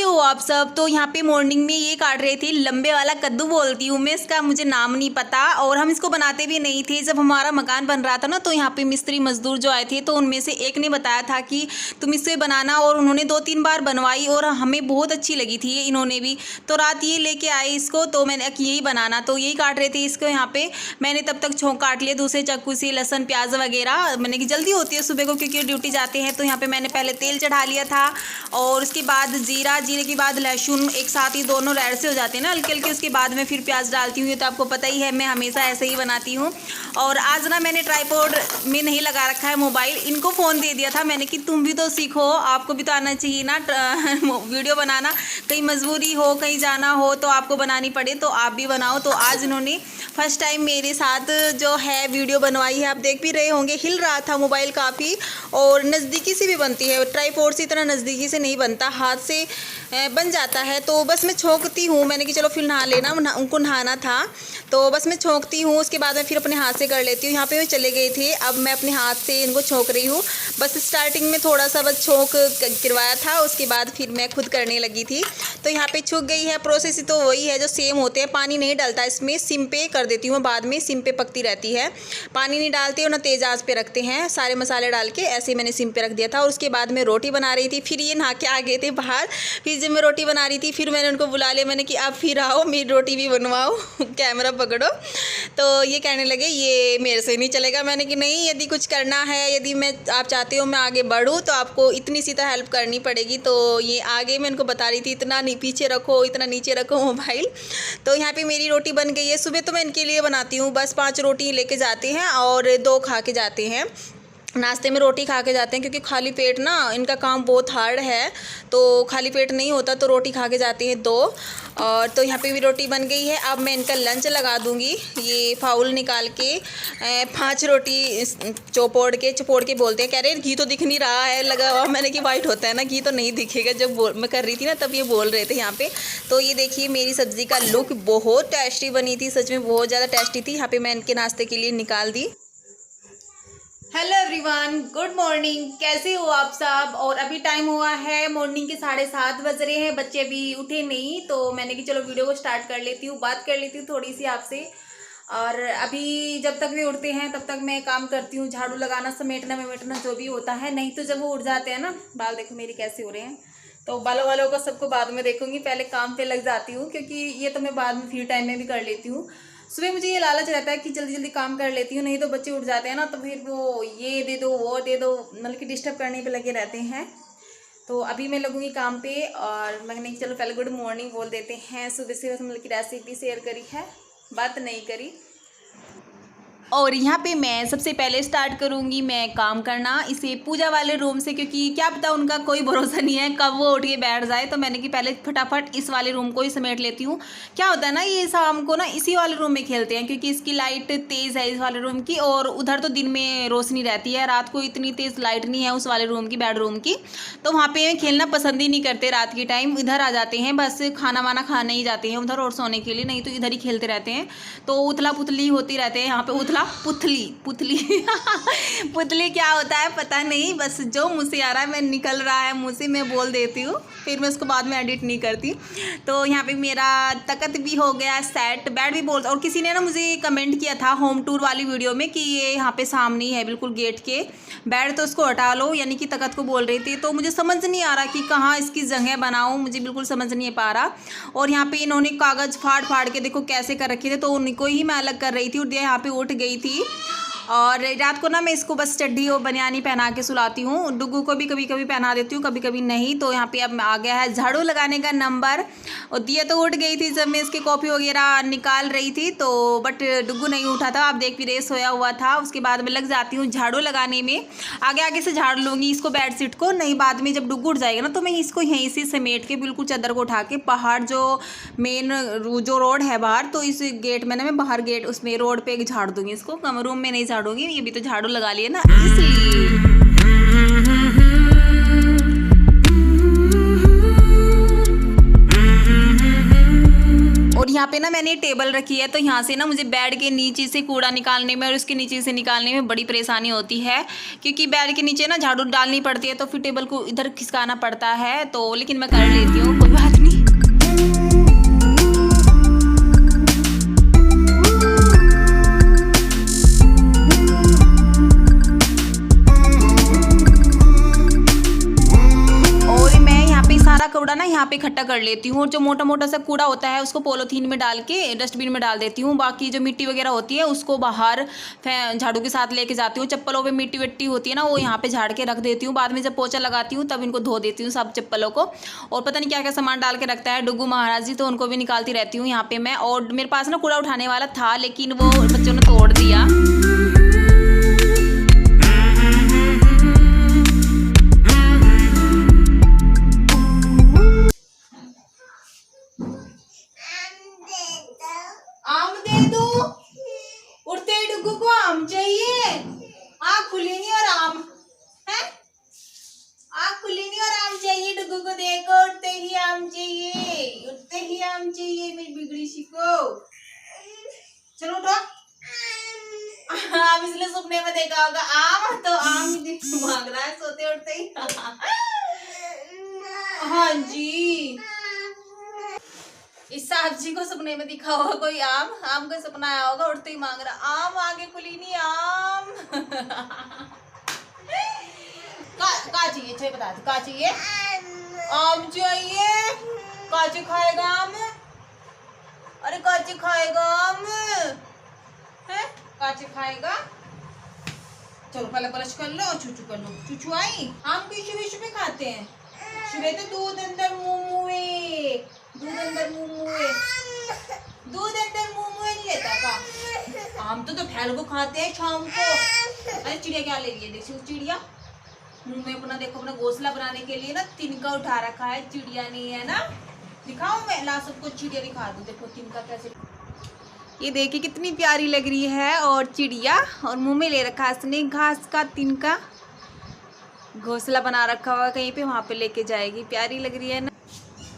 हो आप सब। तो यहाँ पे मॉर्निंग में ये काट रहे थे, लंबे वाला कद्दू बोलती हूँ मैं, इसका मुझे नाम नहीं पता और हम इसको बनाते भी नहीं थे। जब हमारा मकान बन रहा था ना, तो यहाँ पे मिस्त्री मजदूर जो आए थे, तो उनमें से एक ने बताया था कि तुम इससे बनाना, और उन्होंने 2-3 बार बनवाई और हमें बहुत अच्छी लगी थी इन्होंने भी। तो रात ये लेके आए इसको, तो मैंने यही बनाना, तो यही काट रहे थे इसको। यहाँ पे मैंने तब तक छोंक काट लिया दूसरे चाकू से, लहसुन प्याज वगैरह। मैंने कि जल्दी होती है सुबह को क्योंकि ड्यूटी जाते हैं। तो यहाँ पे मैंने पहले तेल चढ़ा लिया था और उसके बाद जीरा, जीरे के बाद लहसुन, एक साथ ही दोनों रेड से हो जाते हैं ना हल्के हल्के। उसके बाद मैं फिर प्याज डालती हूँ, ये तो आपको पता ही है, मैं हमेशा ऐसे ही बनाती हूँ। और आज ना मैंने ट्राइपॉड में नहीं लगा रखा है मोबाइल, इनको फ़ोन दे दिया था मैंने कि तुम भी तो सीखो, आपको भी तो आना चाहिए ना वीडियो बनाना। कहीं मजबूरी हो, कहीं जाना हो तो आपको बनानी पड़े, तो आप भी बनाओ। तो आज इन्होंने फर्स्ट टाइम मेरे साथ जो है वीडियो बनवाई है। आप देख भी रहे होंगे, हिल रहा था मोबाइल काफ़ी, और नज़दीकी से भी बनती है, ट्राइपॉड से इतना नज़दीकी से नहीं बनता, हाथ से बन जाता है। तो बस मैं छोंकती हूँ, मैंने कि चलो फिर नहा लेना, उनको नहाना था, तो बस मैं छोंकती हूँ। उसके बाद मैं फिर अपने हाथ से कर लेती हूँ। यहाँ पे वो चले गए थे, अब मैं अपने हाथ से इनको छोंक रही हूँ। बस स्टार्टिंग में थोड़ा सा बस छोंक करवाया था, उसके बाद फिर मैं खुद करने लगी थी। तो यहाँ पे छूक गई है। प्रोसेस तो वही है जो सेम होते हैं, पानी नहीं डालता इसमें, सिम पे कर देती हूँ, बाद में सिम पे पकती रहती है, पानी नहीं डालते और ना तेज आंच पे रखते हैं। सारे मसाले डाल के ऐसे मैंने सिम पे रख दिया था। और उसके बाद मैं रोटी बना रही थी, फिर ये नहा के आ गए थे बाहर। फिर जब मैं रोटी बना रही थी, फिर मैंने उनको बुला लिया, मैंने कि आप फिर आओ मेरी रोटी भी बनवाओ कैमरा पकड़ो। तो ये कहने लगे ये मेरे से नहीं चलेगा। मैंने कि नहीं, यदि कुछ करना है, यदि आप चाहते हो मैं आगे बढ़ूँ तो आपको इतनी सी तो हेल्प करनी पड़ेगी। तो ये आगे मैं उनको बता रही थी, इतना पीछे रखो, इतना नीचे रखो मोबाइल। तो यहाँ पे मेरी रोटी बन गई है। सुबह तो मैं इनके लिए बनाती हूँ, बस 5 रोटी लेके जाते हैं और 2 खा के जाते हैं। नाश्ते में रोटी खा के जाते हैं क्योंकि खाली पेट ना इनका काम बहुत हार्ड है, तो खाली पेट नहीं होता, तो रोटी खा के जाते हैं 2। और तो यहाँ पे भी रोटी बन गई है। अब मैं इनका लंच लगा दूँगी। ये फाउल निकाल के 5 रोटी चपोड़ के बोलते हैं, कह रहे हैं घी तो दिख नहीं रहा है लगा हुआ। मैंने कि वाइट होता है ना, घी तो नहीं दिखेगा। जब मैं कर रही थी ना तब ये बोल रहे थे यहाँ पे। तो ये देखिए मेरी सब्ज़ी का लुक बहुत टेस्टी बनी थी, सच में बहुत ज़्यादा टेस्टी थी। यहाँ पर मैं इनके नाश्ते के लिए निकाल दी। हेलो एवरीवन, गुड मॉर्निंग, कैसे हो आप सब। और अभी टाइम हुआ है मॉर्निंग के 7:30 बज रहे हैं, बच्चे अभी उठे नहीं, तो मैंने कि चलो वीडियो को स्टार्ट कर लेती हूँ, बात कर लेती हूँ थोड़ी सी आपसे। और अभी जब तक वे उठते हैं तब तक मैं काम करती हूँ, झाड़ू लगाना, समेटना वमेटना जो भी होता है। नहीं तो जब वो उठ जाते हैं ना, बाल देखो मेरे कैसे हो रहे हैं, तो बालों वालों का सबको बाद में देखूंगी, पहले काम पे लग जाती हूँ क्योंकि ये तो मैं बाद में फ्री टाइम में भी कर लेती हूँ। सुबह मुझे ये लालच रहता है कि जल्दी जल्दी काम कर लेती हूँ, नहीं तो बच्चे उठ जाते हैं ना, तो फिर वो ये दे दो वो दे दो, मतलब कि डिस्टर्ब करने पे लगे रहते हैं। तो अभी मैं लगूंगी काम पे। और मैंने चलो पहले गुड मॉर्निंग बोल देते हैं। सुबह से मतलब की रेसिपी शेयर करी है, बात नहीं करी। और यहाँ पे मैं सबसे पहले स्टार्ट करूँगी मैं काम करना इसे पूजा वाले रूम से, क्योंकि क्या पता उनका कोई भरोसा नहीं है कब वो उठ के बैठ जाए। तो मैंने कि पहले फटाफट इस वाले रूम को ही समेट लेती हूँ। क्या होता है ना, ये शाम को ना इसी वाले रूम में खेलते हैं क्योंकि इसकी लाइट तेज़ है इस वाले रूम की, और उधर तो दिन में रोशनी रहती है, रात को इतनी तेज़ लाइट नहीं है उस वाले रूम की, बेडरूम की। तो वहाँ पर खेलना पसंद ही नहीं करते रात के टाइम, इधर आ जाते हैं, बस खाना वाना खाने ही जाते हैं उधर और सोने के लिए, नहीं तो इधर ही खेलते रहते हैं। तो उथला पुथली होती रहते हैं यहाँ पे, पुतली पुतली क्या होता है पता नहीं, बस जो मुँह से आ रहा है, मैं निकल रहा है मुँह से, मैं बोल देती हूँ, फिर मैं उसको बाद में एडिट नहीं करती। तो यहाँ पे मेरा तख्त भी हो गया सेट, बेड भी बोलता। और किसी ने ना मुझे कमेंट किया था होम टूर वाली वीडियो में कि ये यहाँ पे सामने ही है बिल्कुल गेट के बेड, तो उसको हटा लो, यानी कि तख्त को बोल रही थी। तो मुझे समझ नहीं आ रहा कि कहाँ इसकी जगह बनाऊँ, मुझे बिल्कुल समझ नहीं पा रहा। और यहाँ पे इन्होंने कागज़ फाड़ फाड़ के देखो कैसे कर रखे थे, तो उनको ही मैं अलग कर रही थी और यहाँ पे उठ गई थी। और रात को ना मैं इसको बस चड्डी और बनियानी पहना के सुलाती हूँ, डुग्गू को भी कभी कभी पहना देती हूँ, कभी कभी नहीं। तो यहाँ पे अब आ गया है झाड़ू लगाने का नंबर। और दिया तो उठ गई थी जब मैं इसकी कॉफ़ी वगैरह निकाल रही थी, तो बट डुग्गू नहीं उठा था, आप देख भी रहे सोया हुआ था। उसके बाद मैं लग जाती हूँ झाड़ू लगाने में, आगे आगे से झाड़ लूँगी इसको बेडशीट को, नहीं बाद में जब डुग्गू उठ जाएगा ना तो मैं इसको यहीं से समेट के बिल्कुल चादर को उठा के बाहर जो मेन जो रोड है बाहर, तो इस गेट में ना मैं बाहर गेट उसमें रोड पे झाड़ दूँगी इसको, रूम में नहीं झाड़ूंगी, ये भी तो झाड़ू लगा लिया ना इसलिए। और यहाँ पे ना मैंने टेबल रखी है, तो यहाँ से ना मुझे बेड के नीचे से कूड़ा निकालने में और उसके नीचे से निकालने में बड़ी परेशानी होती है, क्योंकि बेड के नीचे ना झाड़ू डालनी पड़ती है, तो फिर टेबल को इधर खिसकाना पड़ता है। तो लेकिन मैं कर लेती हूँ, कोई यहाँ पे इकट्ठा कर लेती हूँ। और जो मोटा मोटा सा कूड़ा होता है उसको पॉलीथीन में डाल के डस्टबिन में डाल देती हूँ। बाकी जो मिट्टी वगैरह होती है उसको बाहर झाड़ू के साथ लेके जाती हूँ। चप्पलों पे मिट्टी विट्टी होती है ना, वो यहाँ पे झाड़ के रख देती हूँ। बाद में जब पोछा लगाती हूँ तब इनको धो देती हूँ सब चप्पलों को। और पता नहीं क्या क्या सामान डाल के रखता है डुगू महाराज जी, तो उनको भी निकालती रहती हूँ यहाँ पे मैं। और मेरे पास ना कूड़ा उठाने वाला था लेकिन वो बच्चों ने तोड़ दिया। आम दे दो, उठते ही डुगू को आम चाहिए। आँख खुली नहीं और आम है, आँख खुली नहीं और आम चाहिए डुगू को। देखो उठते ही आम चाहिए, उठते ही आम चाहिए मेरी बिगड़ी सी को। चलो उठो। आम इसलिए सपने में देखा होगा आम, तो आम ही मांग रहा है सोते उठते ही। हाँ जी, इस साहब जी को सपने में दिखा होगा कोई आम, आम का सपना आया होगा, उठते ही मांग रहा आम। आगे खुली नहीं आम। का चाहिए चाहिए बता दो, का चाहिए? आम चाहिए। काचे खाएगा आम? अरे काचे खाएगा आम है, काचे खाएगा। चलो पहले ब्रश कर लो और चूचू कर लो। चूचू आई। आम की सुबह सुबह खाते हैं, सुबह तो दूध अंदर मुंह मुए, दूध अंदर मुंह मुए, दूध अंदर मुंह मुए नहीं लेता का। आम तो दोपहर को खाते हैं, शाम को। अरे चिड़िया क्या ले रही है? देखिए चिड़िया मुंह में अपना, देखो अपना घोंसला बनाने के लिए ना तिनका उठा रखा है। चिड़िया नहीं है ना, दिखाऊं मैं ला सबको चिड़िया दिखा दूं। देखो तिनका कैसे, ये देखिए कितनी प्यारी लग रही है। और चिड़िया, और मुंह में ले रखा है इसने घास का तिनका, घोंसला बना रखा हुआ कहीं पे, वहां पे लेके जाएगी। प्यारी लग रही है ना।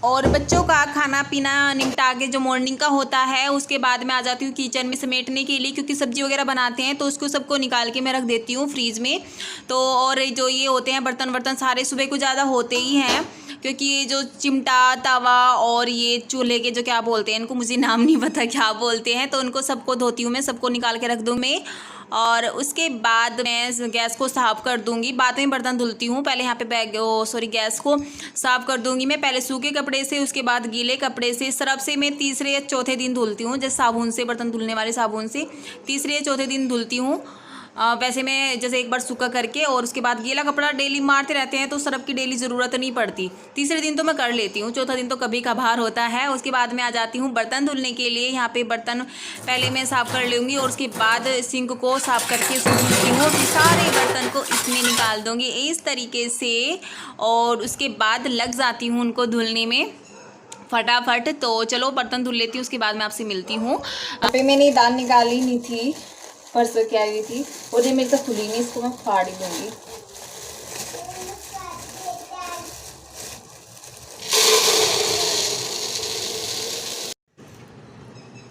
और बच्चों का खाना पीना निपटा के जो मॉर्निंग का होता है उसके बाद मैं आ जाती हूँ किचन में समेटने के लिए, क्योंकि सब्जी वगैरह बनाते हैं तो उसको सबको निकाल के मैं रख देती हूँ फ्रीज में। तो और जो ये होते हैं बर्तन सारे सुबह को ज़्यादा होते ही हैं, क्योंकि ये जो चिमटा तवा और ये चूल्हे के जो क्या बोलते हैं इनको, मुझे नाम नहीं पता क्या बोलते हैं, तो उनको सबको धोती हूँ मैं, सबको निकाल के रख दूँ मैं। और उसके बाद मैं गैस को साफ़ कर दूंगी, बाद में बर्तन धुलती हूँ। पहले यहाँ पे गैस को साफ़ कर दूंगी मैं, पहले सूखे कपड़े से, उसके बाद गीले कपड़े से। सर्फ से मैं तीसरे या चौथे दिन धुलती हूँ, जैसे साबुन से, बर्तन धुलने वाले साबुन से तीसरे या चौथे दिन धुलती हूँ। वैसे मैं जैसे एक बार सूखा करके और उसके बाद गीला कपड़ा डेली मारते रहते हैं तो सर्फ की डेली ज़रूरत नहीं पड़ती। तीसरे दिन तो मैं कर लेती हूँ, चौथा दिन तो कभी कभार होता है। उसके बाद मैं आ जाती हूँ बर्तन धुलने के लिए। यहाँ पे बर्तन पहले मैं साफ़ कर लूँगी और उसके बाद सिंक को साफ़ करके धुलती हूँ, फिर सारे बर्तन को इसमें निकाल दूँगी इस तरीके से। और उसके बाद लग जाती हूँ उनको धुलने में फटाफट। तो चलो बर्तन धुल लेती हूँ, उसके बाद मैं आपसे मिलती हूँ। यहाँ पे मैंने दाल निकाली नहीं थी, परसों क्या आई थी, और ये मेरे से खुली नहीं, इसको मैं फाड़ ही दूँगी।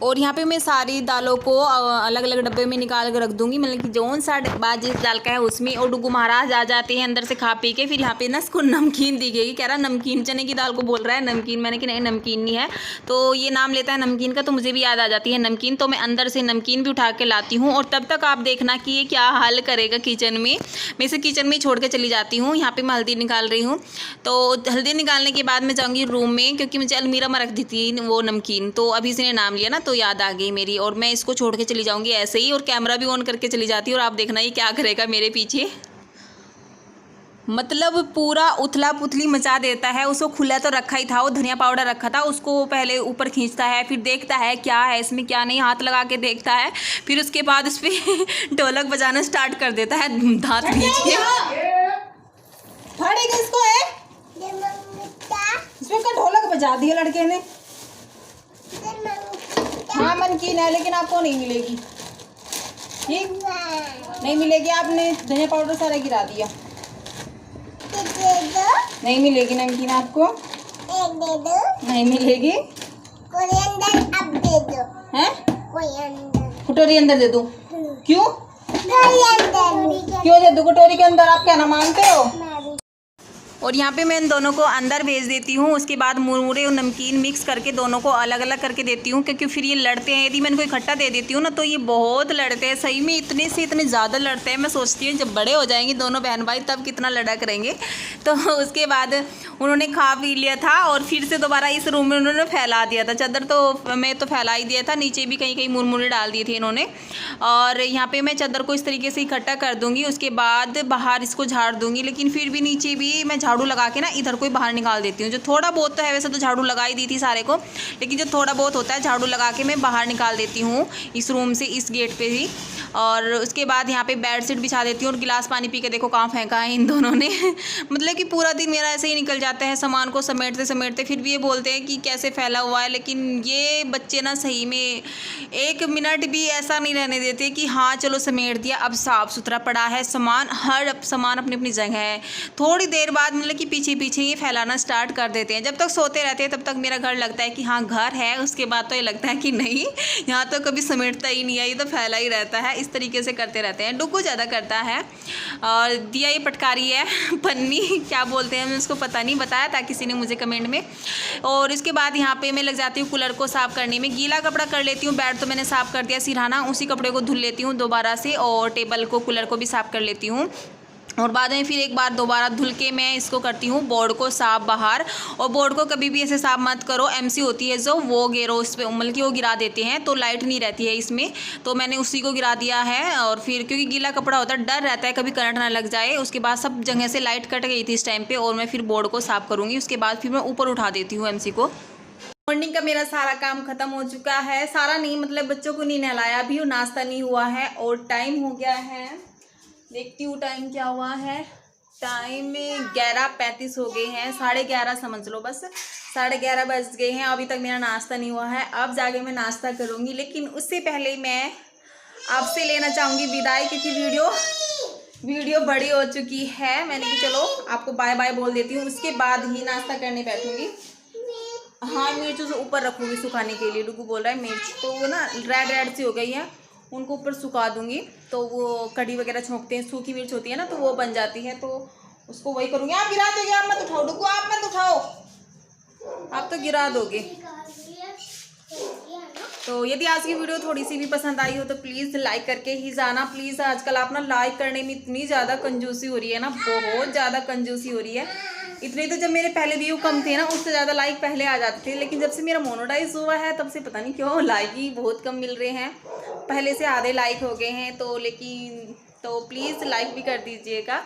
और यहाँ पे मैं सारी दालों को अलग अलग डब्बे में निकाल कर रख दूंगी, मतलब कि जौन सा डब्बा जिस दाल का है उसमें। और डुगू महाराज आ जाते हैं अंदर से खा पी के, फिर यहाँ पे ना इसको नमकीन दिखेगी, कह रहा नमकीन, चने की दाल को बोल रहा है नमकीन। मैंने कि नहीं नमकीन नहीं है, तो ये नाम लेता है नमकीन का, तो मुझे भी याद आ जाती है नमकीन। तो मैं अंदर से नमकीन भी उठा के लाती हूँ। और तब तक आप देखना कि ये क्या हाल करेगा किचन में। मैं इसे किचन में छोड़ के चली जाती हूँ। यहाँ पर मैं हल्दी निकाल रही हूँ, तो हल्दी निकालने के बाद मैं जाऊँगी रूम में, क्योंकि मुझे अलमीरा में रख दी थी वो नमकीन, तो अभी इसने नाम लिया ना तो याद आ गई मेरी। और मैं इसको छोड़ के चली जाऊंगी ऐसे ही, और कैमरा भी ऑन करके चली जाती है। और आप देखना ये क्या करेगा मेरे पीछे, मतलब पूरा उथला पुथली मचा देता है। उसको खुला तो रखा ही था, वो धनिया पाउडर रखा था, उसको पहले ऊपर खींचता है, फिर देखता है क्या है इसमें क्या नहीं, हाथ लगा के देखता है, फिर उसके बाद उस पर ढोलक बजाना स्टार्ट कर देता है दांत खींच के। फाड़ेगा इसको है, इसमें का ढोलक बजा दिया लड़के ने। हाँ नमकीन है लेकिन आपको नहीं मिलेगी, ठीक नहीं मिलेगी, आपने धनिया पाउडर सारा गिरा दिया, नहीं मिलेगी नमकीन आपको, नहीं मिलेगी। अब दे दो हैं, कटोरी अंदर दे दूं? क्यों क्यों दे दूं कटोरी के अंदर? आप क्या ना मानते हो? और यहाँ पे मैं इन दोनों को अंदर भेज देती हूँ। उसके बाद मुरमुरे और नमकीन मिक्स करके दोनों को अलग अलग करके देती हूँ, क्योंकि फिर ये लड़ते हैं। यदि मैं इनको इकट्ठा दे देती हूँ ना तो ये बहुत लड़ते हैं, सही में इतने से इतने ज़्यादा लड़ते हैं। मैं सोचती हूँ जब बड़े हो जाएंगे दोनों बहन भाई तब कितना लड़ा करेंगे। तो उसके बाद उन्होंने खा पी लिया था और फिर से दोबारा इस रूम में उन्होंने फैला दिया था चादर। तो मैं तो फैला ही दिया था, नीचे भी कहीं कहीं मुरमुरे डाल दिए थे इन्होंने। और यहाँ पे मैं चादर को इस तरीके से इकट्ठा कर दूँगी, उसके बाद बाहर इसको झाड़ दूँगी। लेकिन फिर भी नीचे भी मैं झाड़ू लगा के ना इधर को बाहर निकाल देती हूँ। जो थोड़ा बहुत तो है, वैसे तो झाड़ू लगा ही दी थी सारे को, लेकिन जो थोड़ा बहुत होता है झाड़ू लगा के मैं बाहर निकाल देती हूँ इस रूम से, इस गेट पे ही। और उसके बाद यहाँ पे बेडशीट बिछा देती हूँ। और गिलास पानी पी के देखो कहाँ फेंका है इन दोनों ने। मतलब कि पूरा दिन मेरा ऐसे ही निकल जाता है सामान को समेटते समेटते। फिर भी ये बोलते हैं कि कैसे फैला हुआ है, लेकिन ये बच्चे ना सही में एक मिनट भी ऐसा नहीं रहने देते कि हाँ चलो समेट दिया, अब साफ़ सुथरा पड़ा है सामान, हर सामान अपनी अपनी जगह है। थोड़ी देर बाद मतलब कि पीछे पीछे ये फैलाना स्टार्ट कर देते हैं। जब तक सोते रहते हैं तब तक मेरा घर लगता है कि हाँ घर है, उसके बाद तो ये लगता है कि नहीं यहाँ तो कभी समेटता ही नहीं है, ये तो फैला ही रहता है। इस तरीके से करते रहते हैं। डुगू ज़्यादा करता है। और दिया ये पटकारी है, पन्नी क्या बोलते हैं, मैं उसको पता नहीं, बताया था किसी ने मुझे कमेंट में। और इसके बाद यहाँ पे मैं लग जाती हूँ कूलर को साफ़ करने में। गीला कपड़ा कर लेती हूँ, बेड तो मैंने साफ़ कर दिया, सिरहाना उसी कपड़े को धुल लेती हूँ दोबारा से, और टेबल को कूलर को भी साफ़ कर लेती हूँ। और बाद में फिर एक बार दोबारा धुल के मैं इसको करती हूँ बोर्ड को साफ़ बाहर। और बोर्ड को कभी भी ऐसे साफ़ मत करो, एमसी होती है जो वो गिरो उस पर, मतलब कि वो गिरा देते हैं तो लाइट नहीं रहती है इसमें, तो मैंने उसी को गिरा दिया है। और फिर क्योंकि गीला कपड़ा होता है, डर रहता है कभी करंट ना लग जाए। उसके बाद सब जगह से लाइट कट गई थी इस टाइम पर, और मैं फिर बोर्ड को साफ़ करूँगी। उसके बाद फिर मैं ऊपर उठा देती हूँ एमसी को। मॉर्निंग का मेरा सारा काम खत्म हो चुका है, सारा नहीं मतलब बच्चों को नहीं नहलाया अभी, और नाश्ता नहीं हुआ है। और टाइम हो गया है, देखती हूँ टाइम क्या हुआ है। टाइम 11:35 हो गए हैं, 11:30 समझ लो, बस 11:30 बज गए हैं। अभी तक मेरा नाश्ता नहीं हुआ है, अब जाके मैं नाश्ता करूँगी। लेकिन उससे पहले मैं आपसे लेना चाहूँगी विदाई, क्योंकि वीडियो बड़ी हो चुकी है। मैंने कि चलो आपको बाय बाय बोल देती हूँ, उसके बाद ही नाश्ता करने बैठूँगी। हाँ मिर्च उसे ऊपर रखूँगी सुखाने के लिए। डुगू बोल रहा है मिर्च तो वो ना रेड रेड सी हो गई है, उनको ऊपर सुखा दूंगी तो वो कढ़ी वगैरह छोंकते हैं, सूखी मिर्च होती है ना तो वो बन जाती है, तो उसको वही करूँगी। आप गिरा दोगे, आप मत उठाओ डुगू, आप मत उठाओ, आप तो गिरा दोगे। तो यदि आज की वीडियो थोड़ी सी भी पसंद आई हो तो प्लीज़ लाइक करके ही जाना। प्लीज़ आजकल आप ना लाइक करने में इतनी ज़्यादा कंजूसी हो रही है ना, बहुत ज़्यादा कंजूसी हो रही है। इतने तो जब मेरे पहले व्यू कम थे ना, उससे ज़्यादा लाइक पहले आ जाते थे, लेकिन जब से मेरा मोनेटाइज हुआ है तब से पता नहीं क्यों लाइक ही बहुत कम मिल रहे हैं। पहले से आधे लाइक हो गए हैं तो, लेकिन तो प्लीज़ लाइक भी कर दीजिएगा।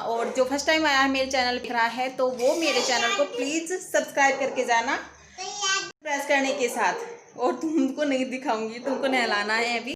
और जो फर्स्ट टाइम आया है मेरे चैनल दिख रहा है तो वो मेरे चैनल को प्लीज़ सब्सक्राइब करके जाना प्रेस करने के साथ। और तुमको नहीं दिखाऊंगी, तुमको नहलाना है अभी।